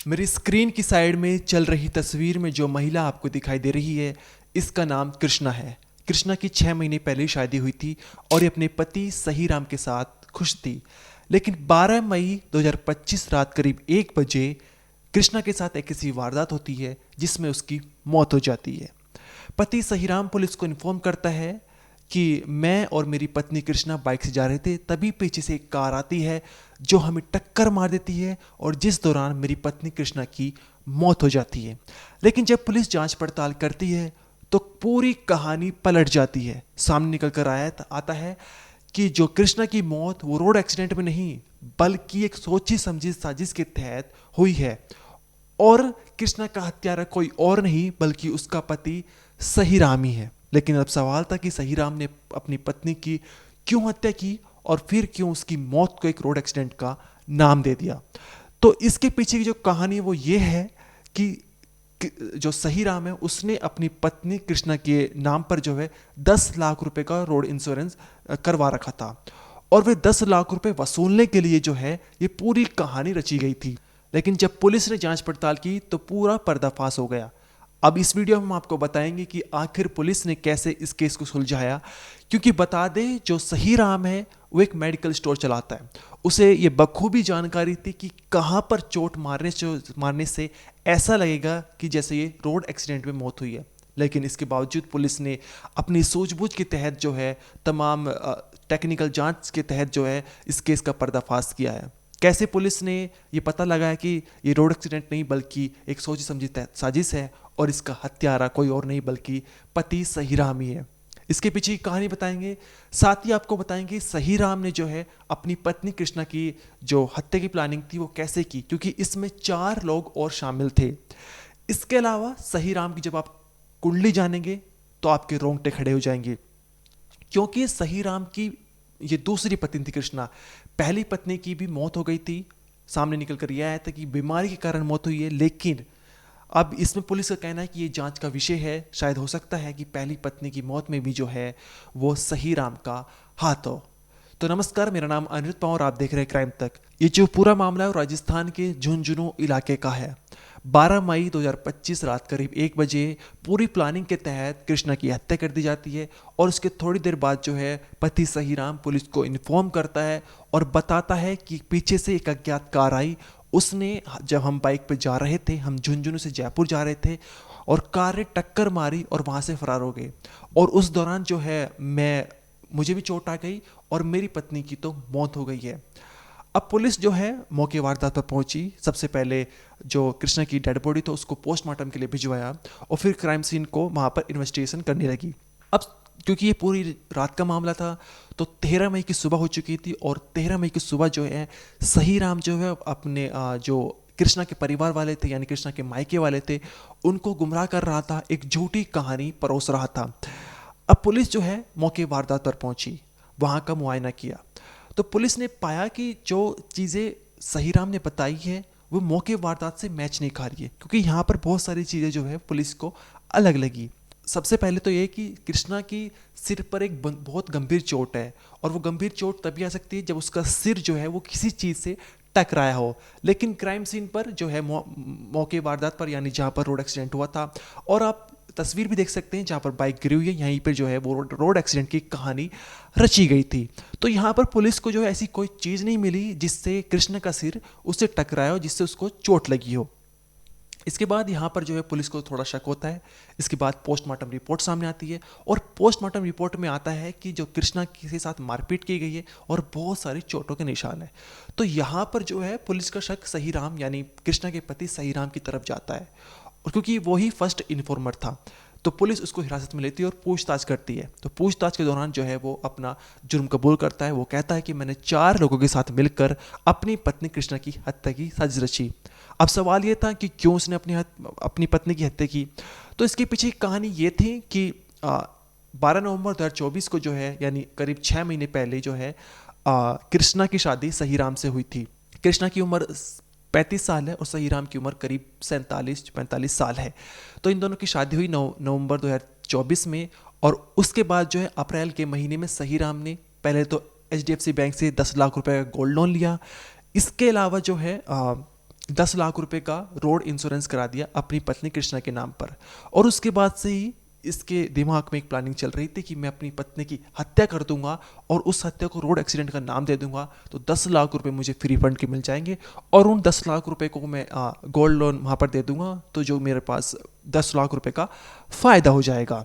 मेरी स्क्रीन की साइड में चल रही तस्वीर में जो महिला आपको दिखाई दे रही है, इसका नाम कृष्णा है। कृष्णा की 6 महीने पहले शादी हुई थी और ये अपने पति सही राम के साथ खुश थी। लेकिन 12 मई 2025 रात करीब 1 बजे कृष्णा के साथ एक ऐसी वारदात होती है जिसमें उसकी मौत हो जाती है। पति सहीराम पुलिस को इन्फॉर्म करता है कि मैं और मेरी पत्नी कृष्णा बाइक से जा रहे थे, तभी पीछे से एक कार आती है जो हमें टक्कर मार देती है और जिस दौरान मेरी पत्नी कृष्णा की मौत हो जाती है। लेकिन जब पुलिस जांच पड़ताल करती है तो पूरी कहानी पलट जाती है। सामने निकल कर आता है कि जो कृष्णा की मौत वो रोड एक्सीडेंट में नहीं बल्कि एक सोची समझी साजिश के तहत हुई है और कृष्णा का हत्यारा कोई और नहीं बल्कि उसका पति सही राम ही है। लेकिन अब सवाल था कि सही राम ने अपनी पत्नी की क्यों हत्या की और फिर क्यों उसकी मौत को एक रोड एक्सीडेंट का नाम दे दिया। तो इसके पीछे की जो कहानी वो ये है कि जो सही राम है उसने अपनी पत्नी कृष्णा के नाम पर जो है 10 लाख रुपए का रोड इंश्योरेंस करवा रखा था और वे 10 लाख रुपए वसूलने के लिए जो है ये पूरी कहानी रची गई थी। लेकिन जब पुलिस ने जांच पड़ताल की तो पूरा पर्दाफाश हो गया। अब इस वीडियो में हम आपको बताएंगे कि आखिर पुलिस ने कैसे इस केस को सुलझाया, क्योंकि बता दें जो सही राम है वो एक मेडिकल स्टोर चलाता है। उसे ये बखूबी जानकारी थी कि कहां पर चोट मारने से ऐसा लगेगा कि जैसे ये रोड एक्सीडेंट में मौत हुई है। लेकिन इसके बावजूद पुलिस ने अपनी सूझबूझ के तहत जो है तमाम टेक्निकल जांच के तहत जो है इस केस का पर्दाफाश किया है। कैसे पुलिस ने ये पता लगाया कि ये रोड एक्सीडेंट नहीं बल्कि एक सोची समझी साजिश है और इसका हत्यारा कोई और नहीं बल्कि पति सही राम ही है। इसके पीछे की कहानी बताएंगे, साथ ही आपको बताएंगे सही राम ने जो है अपनी पत्नी कृष्णा की जो हत्या की प्लानिंग थी वो कैसे की, क्योंकि इसमें 4 लोग और शामिल थे। इसके अलावा सही राम की जब आप कुंडली जानेंगे तो आपके रोंगटे खड़े हो जाएंगे, क्योंकि सही राम की ये दूसरी पत्नी थी कृष्णा। पहली पत्नी की भी मौत हो गई थी, सामने निकल कर यह आया था कि बीमारी के कारण मौत हुई है। लेकिन अब इसमें पुलिस का कहना है कि ये जांच का विषय है, शायद हो सकता है कि पहली पत्नी की मौत में भी जो है वो सही राम का हाथ हो। तो नमस्कार, मेरा नाम अनिरुद्ध पवार, आप देख रहे हैं क्राइम तक। ये जो पूरा मामला है राजस्थान के झुंझुनू इलाके का है। 12 मई 2025 रात करीब 1 बजे पूरी प्लानिंग के तहत कृष्णा की हत्या कर दी जाती है और उसके थोड़ी देर बाद जो है पति सही राम पुलिस को इन्फॉर्म करता है और बताता है कि पीछे से एक अज्ञात कार आई। उसने जब हम बाइक पे जा रहे थे, हम झुंझुनू से जयपुर जा रहे थे और कार ने टक्कर मारी और वहाँ से फरार हो गए। और उस दौरान जो है मुझे भी चोट आ गई और मेरी पत्नी की तो मौत हो गई है। अब पुलिस जो है मौके वारदात पर पहुंची। सबसे पहले जो कृष्णा की डेड बॉडी तो उसको पोस्टमार्टम के लिए भिजवाया और फिर क्राइम सीन को वहाँ पर इन्वेस्टिगेशन करने लगी। अब क्योंकि ये पूरी रात का मामला था तो 13 मई की सुबह हो चुकी थी और 13 मई की सुबह जो है सही राम जो है अपने जो कृष्णा के परिवार वाले थे यानी कृष्णा के मायके वाले थे उनको गुमराह कर रहा था, एक झूठी कहानी परोस रहा था। अब पुलिस जो है मौके वारदात पर पहुंची, वहाँ का मुआयना किया तो पुलिस ने पाया कि जो चीज़ें सही राम ने बताई है वो मौके वारदात से मैच नहीं खा रही है, क्योंकि यहाँ पर बहुत सारी चीज़ें जो है पुलिस को अलग लगी। सबसे पहले तो ये कि कृष्णा की सिर पर एक बहुत गंभीर चोट है और वो गंभीर चोट तभी आ सकती है जब उसका सिर जो है वो किसी चीज़ से टकराया हो। लेकिन क्राइम सीन पर जो है मौके वारदात पर यानी जहाँ पर रोड एक्सीडेंट हुआ था, और आप तस्वीर भी देख सकते हैं जहाँ पर बाइक गिरी हुई है, यहीं पर जो है वो रोड एक्सीडेंट की कहानी रची गई थी। तो यहाँ पर पुलिस को जो है ऐसी कोई चीज़ नहीं मिली जिससे कृष्ण का सिर उससे टकराया हो, जिससे उसको चोट लगी हो। इसके बाद यहाँ पर जो है पुलिस को थोड़ा शक होता है। इसके बाद पोस्टमार्टम रिपोर्ट सामने आती है और पोस्टमार्टम रिपोर्ट में आता है कि जो कृष्णा के साथ मारपीट की गई है और बहुत सारी चोटों के निशान है। तो यहाँ पर जो है पुलिस का शक सही राम यानी कृष्णा के पति सही राम की तरफ जाता है और क्योंकि वही फर्स्ट इन्फॉर्मर था तो पुलिस उसको हिरासत में लेती है और पूछताछ करती है। तो पूछताछ के दौरान जो है वो अपना जुर्म कबूल करता है। वो कहता है कि मैंने 4 लोगों के साथ मिलकर अपनी पत्नी कृष्णा की हत्या की साजिश रची। अब सवाल ये था कि क्यों उसने अपनी पत्नी की हत्या की। तो इसके पीछे कहानी ये थी कि 12 नवंबर 2024 को जो है यानी करीब 6 महीने पहले जो है कृष्णा की शादी सही राम से हुई थी। कृष्णा की उम्र 35 साल है और सही राम की उम्र करीब 47-45 साल है। तो इन दोनों की शादी हुई नवंबर 2024 में और उसके बाद जो है अप्रैल के महीने में सही राम ने पहले तो HDFC बैंक से 10 लाख रुपए का गोल्ड लोन लिया। इसके अलावा जो है 10 लाख रुपए का रोड इंश्योरेंस करा दिया अपनी पत्नी कृष्णा के नाम पर। और उसके बाद से ही इसके दिमाग में एक प्लानिंग चल रही थी कि मैं अपनी पत्नी की हत्या कर दूंगा और उस हत्या को रोड एक्सीडेंट का नाम दे दूंगा, तो 10 लाख रुपए मुझे फ्री फंड के मिल जाएंगे और उन 10 लाख रुपए को मैं गोल्ड लोन वहाँ पर दे दूंगा, तो जो मेरे पास 10 लाख रुपए का फ़ायदा हो जाएगा।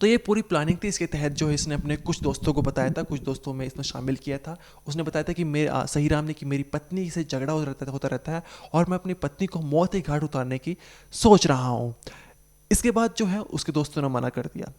तो ये पूरी प्लानिंग थी। इसके तहत जो है इसने अपने कुछ दोस्तों को बताया था, कुछ दोस्तों में इसने शामिल किया था। उसने बताया था कि मेरे सही राम ने कि मेरी पत्नी से झगड़ा होता रहता है और मैं अपनी पत्नी को मौत के घाट उतारने की सोच रहा हूँ। इसके बाद जो है उसके दोस्तों ने मना कर दिया,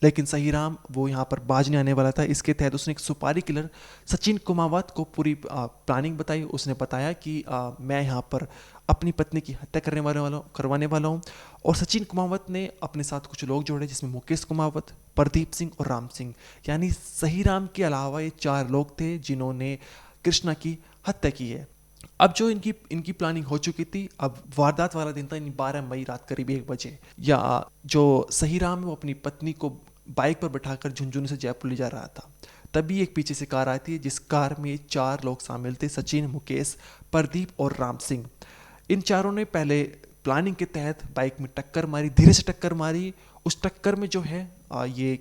लेकिन सही राम वो यहाँ पर बाज नहीं आने वाला था। इसके तहत उसने एक सुपारी किलर सचिन कुमावत को पूरी प्लानिंग बताई। उसने बताया कि मैं यहाँ पर अपनी पत्नी की हत्या करवाने वाला हूँ। और सचिन कुमावत ने अपने साथ कुछ लोग जोड़े, जिसमें मुकेश कुमावत, प्रदीप सिंह और राम सिंह, यानी सही राम के अलावा ये 4 लोग थे जिन्होंने कृष्णा की हत्या की है। अब जो इनकी इनकी प्लानिंग हो चुकी थी, अब वारदात वाला दिन था 12 मई रात करीब 1 बजे। या जो सही राम है वो अपनी पत्नी को बाइक पर बैठाकर झुंझुनू से जयपुर ले जा रहा था। तभी एक पीछे से कार आई थी, जिस कार में 4 लोग शामिल थे, सचिन, मुकेश, प्रदीप और राम सिंह। इन चारों ने पहले प्लानिंग के तहत बाइक में टक्कर मारी, धीरे से टक्कर मारी। उस टक्कर में जो है ये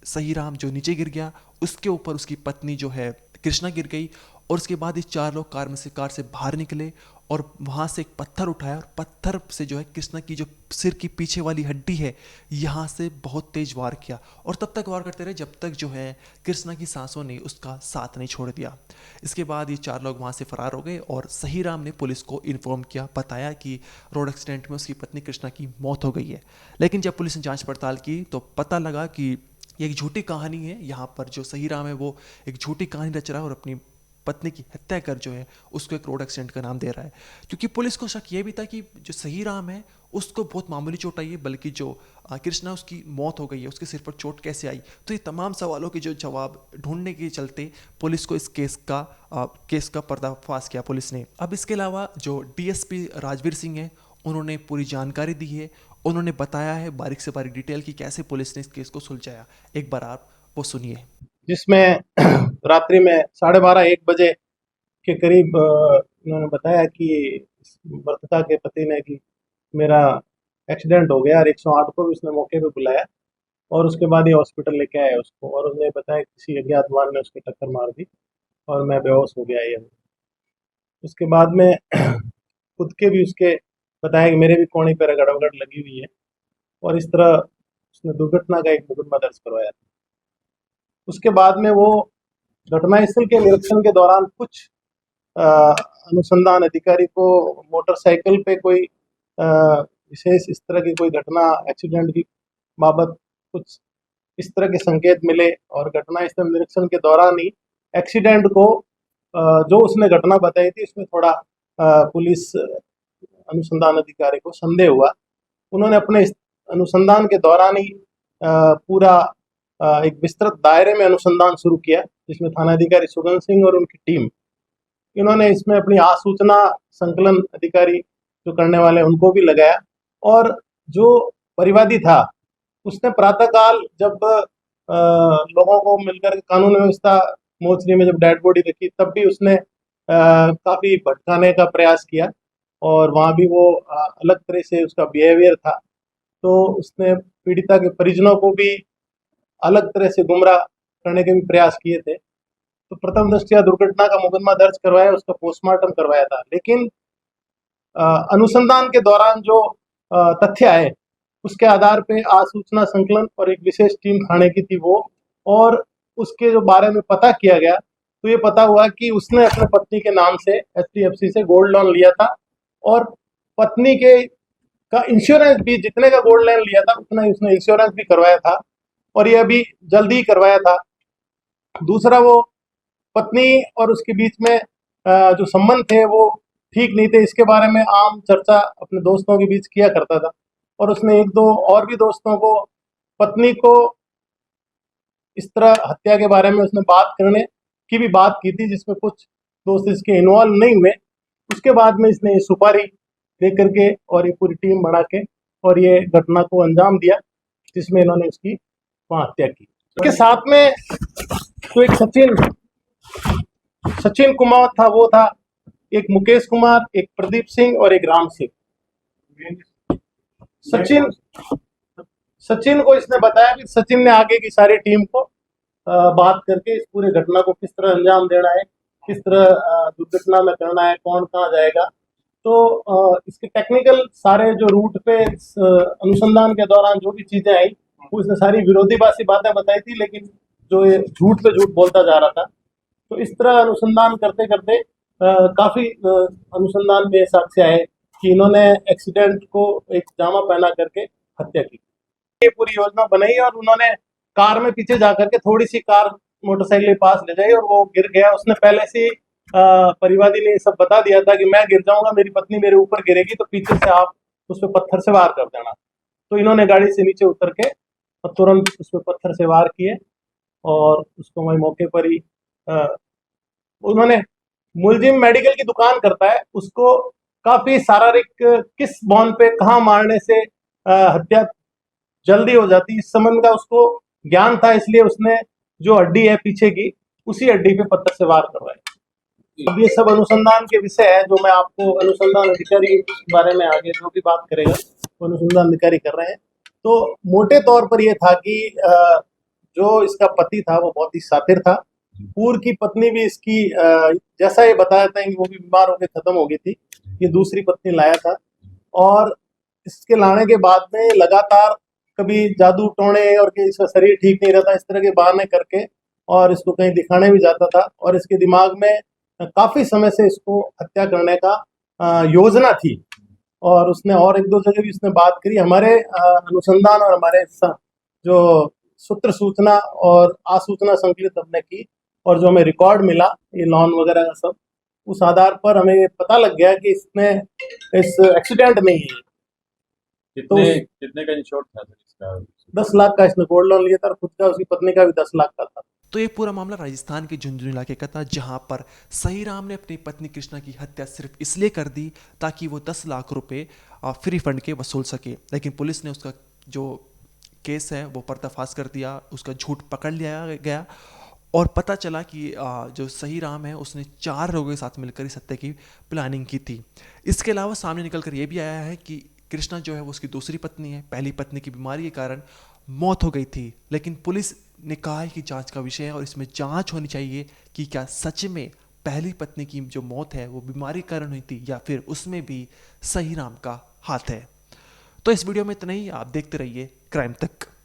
सही राम जो नीचे गिर गया, उसके ऊपर उसकी पत्नी जो है कृष्णा गिर गई। और उसके बाद ये 4 लोग कार से बाहर निकले और वहाँ से एक पत्थर उठाया और पत्थर से जो है कृष्णा की जो सिर की पीछे वाली हड्डी है यहाँ से बहुत तेज वार किया। और तब तक वार करते रहे जब तक जो है कृष्णा की सांसों ने उसका साथ नहीं छोड़ दिया। इसके बाद ये 4 लोग वहाँ से फरार हो गए और सही राम ने पुलिस को इन्फॉर्म किया, बताया कि रोड एक्सीडेंट में उसकी पत्नी कृष्णा की मौत हो गई है। लेकिन जब पुलिस ने जांच पड़ताल की तो पता लगा कि ये एक झूठी कहानी है। यहाँ पर जो सही राम है वो एक झूठी कहानी रच रहा है और अपनी पत्नी की हत्या कर जो है उसको एक रोड एक्सीडेंट का नाम दे रहा है। क्योंकि पुलिस को शक ये भी था कि जो सही राम है उसको बहुत मामूली चोट आई है, बल्कि जो कृष्णा उसकी मौत हो गई है, उसके सिर पर चोट कैसे आई। तो ये तमाम सवालों के जो जवाब ढूंढने के चलते पुलिस को इस केस का पर्दाफाश किया पुलिस ने। अब इसके अलावा जो डीएसपी राजवीर सिंह है उन्होंने पूरी जानकारी दी है। उन्होंने बताया है बारीक से बारीक डिटेल की कैसे पुलिस ने इस केस को सुलझाया। एक बार आप वो सुनिए। जिसमें रात्रि में 12:30-1 बजे के करीब उन्होंने बताया कि मृतका के पति ने कि मेरा एक्सीडेंट हो गया और 108 को भी उसने मौके पे बुलाया और उसके बाद ये हॉस्पिटल लेके आए उसको और उसने बताया कि किसी अज्ञात वाहन ने उसको टक्कर मार दी और मैं बेहोश हो गया। ये उसके बाद में खुद के भी उसके बताया कि मेरे भी कोहनी पे रगड़ लगी हुई है और इस तरह उसने दुर्घटना का एक मुकदमा दर्ज करवाया था। उसके बाद में वो घटनास्थल के निरीक्षण के दौरान कुछ अ, अनुसंधान अधिकारी को मोटरसाइकिल पे कोई विशेष इस तरह की कोई घटना एक्सीडेंट की बाबत कुछ इस तरह के संकेत मिले और घटनास्थल निरीक्षण के दौरान ही एक्सीडेंट को जो उसने घटना बताई थी उसमें थोड़ा पुलिस अनुसंधान अधिकारी को संदेह हुआ। उन्होंने अपने इस अनुसंधान के दौरान ही पूरा एक विस्तृत दायरे में अनुसंधान शुरू किया, जिसमें थानाधिकारी सुगन सिंह और उनकी टीम, इन्होंने इसमें अपनी आसूचना संकलन अधिकारी जो करने वाले उनको भी लगाया। और जो परिवादी था उसने प्रातःकाल जब लोगों को मिलकर के कानून व्यवस्था मोचरी में जब डेड बॉडी देखी तब भी उसने काफी भटकाने का प्रयास किया और वहां भी वो अलग तरह से उसका बिहेवियर था। तो उसने पीड़िता के परिजनों को भी अलग तरह से गुमराह करने के भी प्रयास किए थे। तो प्रथम दृष्टया दुर्घटना का मुकदमा दर्ज करवाया, उसका पोस्टमार्टम करवाया था। लेकिन अनुसंधान के दौरान जो तथ्य आए उसके आधार पे आसूचना संकलन और एक विशेष टीम थाने की थी वो, और उसके जो बारे में पता किया गया तो ये पता हुआ कि उसने अपने पत्नी के नाम से एचडीएफसी से गोल्ड लोन लिया था और पत्नी के का इंश्योरेंस भी, जितने का गोल्ड लोन लिया था उतना ही उसने इंश्योरेंस भी करवाया था और ये अभी जल्दी ही करवाया था। दूसरा, वो पत्नी और उसके बीच में जो संबंध थे वो ठीक नहीं थे, इसके बारे में आम चर्चा अपने दोस्तों के बीच किया करता था और उसने एक दो और भी दोस्तों को, पत्नी को इस तरह हत्या के बारे में उसने बात करने की भी बात की थी, जिसमें कुछ दोस्त इसके इन्वॉल्व नहीं हुए। उसके बाद में इसने ये सुपारी दे करके और ये पूरी टीम बना के और ये घटना को अंजाम दिया, जिसमें इन्होंने उसकी वहाँ हत्या की। उसके साथ में जो एक सचिन सचिन कुमार था वो था, एक मुकेश कुमार, एक प्रदीप सिंह और एक राम सिंह। सचिन सचिन को इसने बताया कि सचिन ने आगे की सारी टीम को बात करके इस पूरे घटना को किस तरह अंजाम देना है, किस तरह दुर्घटना में करना है, कौन कहाँ जाएगा। तो इसके टेक्निकल सारे जो रूट पे अनुसंधान के दौरान जो भी चीजें आई, वो इसने सारी विरोधाभासी बातें बताई थी, लेकिन जो ये झूठ पे झूठ बोलता जा रहा था। तो इस तरह अनुसंधान करते करते काफी अनुसंधान में साक्ष्य आए कि इन्होंने एक्सीडेंट को एक जामा पहना करके हत्या की। ये पूरी योजना बनाई और उन्होंने कार में पीछे जाकर के थोड़ी सी कार मोटरसाइकिल के पास ले जाई और वो गिर गया। उसने पहले से परिवादी ने सब बता दिया था कि मैं गिर जाऊंगा, मेरी पत्नी मेरे ऊपर गिरेगी, तो पीछे से आप उस पर पत्थर से वार कर देना। तो इन्होंने गाड़ी से नीचे उतर के तुरंत उस पर पत्थर से वार किए और उसको वही मौके पर ही उन्होंने, मुलजिम मेडिकल की दुकान करता है, उसको काफी शारीरिक किस बॉन पे कहाँ मारने से हत्या जल्दी हो जाती, इस संबंध का उसको ज्ञान था, इसलिए उसने जो हड्डी है पीछे की, उसी हड्डी पे पत्थर से वार करवाए। अब ये सब अनुसंधान के विषय है जो मैं आपको, अनुसंधान अधिकारी के बारे में आगे जो भी बात करेगा वो अनुसंधान अधिकारी कर रहे हैं। तो मोटे तौर पर ये था कि जो इसका पति था वो बहुत ही शातिर था। पूर्व की पत्नी भी इसकी जैसा ये बताया था कि वो भी बीमार होकर खत्म हो गई थी, ये दूसरी पत्नी लाया था। और इसके लाने के बाद में लगातार कभी जादू टोने और कि इसका शरीर ठीक नहीं रहता, इस तरह के बहाने करके और इसको कहीं दिखाने भी जाता था। और इसके दिमाग में काफी समय से इसको हत्या करने का योजना थी। और उसने और एक दो जगह भी उसने बात करी। हमारे अनुसंधान और हमारे जो सूत्र सूचना और आसूचना संकलित हमने की और जो हमें रिकॉर्ड मिला, ये लॉन वगैरह का सब, उस आधार पर हमें पता लग गया कि इसने इस एक्सीडेंट में ही कितने का इंश्योर था सर इसका? 10 लाख का इसने गोल्ड लोन लिया था और खुद का, उसकी पत्नी का भी 10 लाख का था। तो ये पूरा मामला राजस्थान के झुंझुनू इलाके का था, जहां पर सही राम ने अपनी पत्नी कृष्णा की हत्या सिर्फ इसलिए कर दी ताकि वो 10 लाख रुपए फ्री फंड के वसूल सके। लेकिन पुलिस ने उसका जो केस है वो पर्दाफाश कर दिया, उसका झूठ पकड़ लिया गया और पता चला कि जो सही राम है उसने 4 लोगों के साथ मिलकर इस हत्या की प्लानिंग की थी। इसके अलावा सामने निकल कर ये भी आया है कि कृष्णा जो है वो उसकी दूसरी पत्नी है, पहली पत्नी की बीमारी के कारण मौत हो गई थी। लेकिन पुलिस ने कहा है कि जांच का विषय है और इसमें जांच होनी चाहिए कि क्या सच में पहली पत्नी की जो मौत है वो बीमारी के कारण हुई थी या फिर उसमें भी सही राम का हाथ है। तो इस वीडियो में इतना ही। आप देखते रहिए क्राइम तक।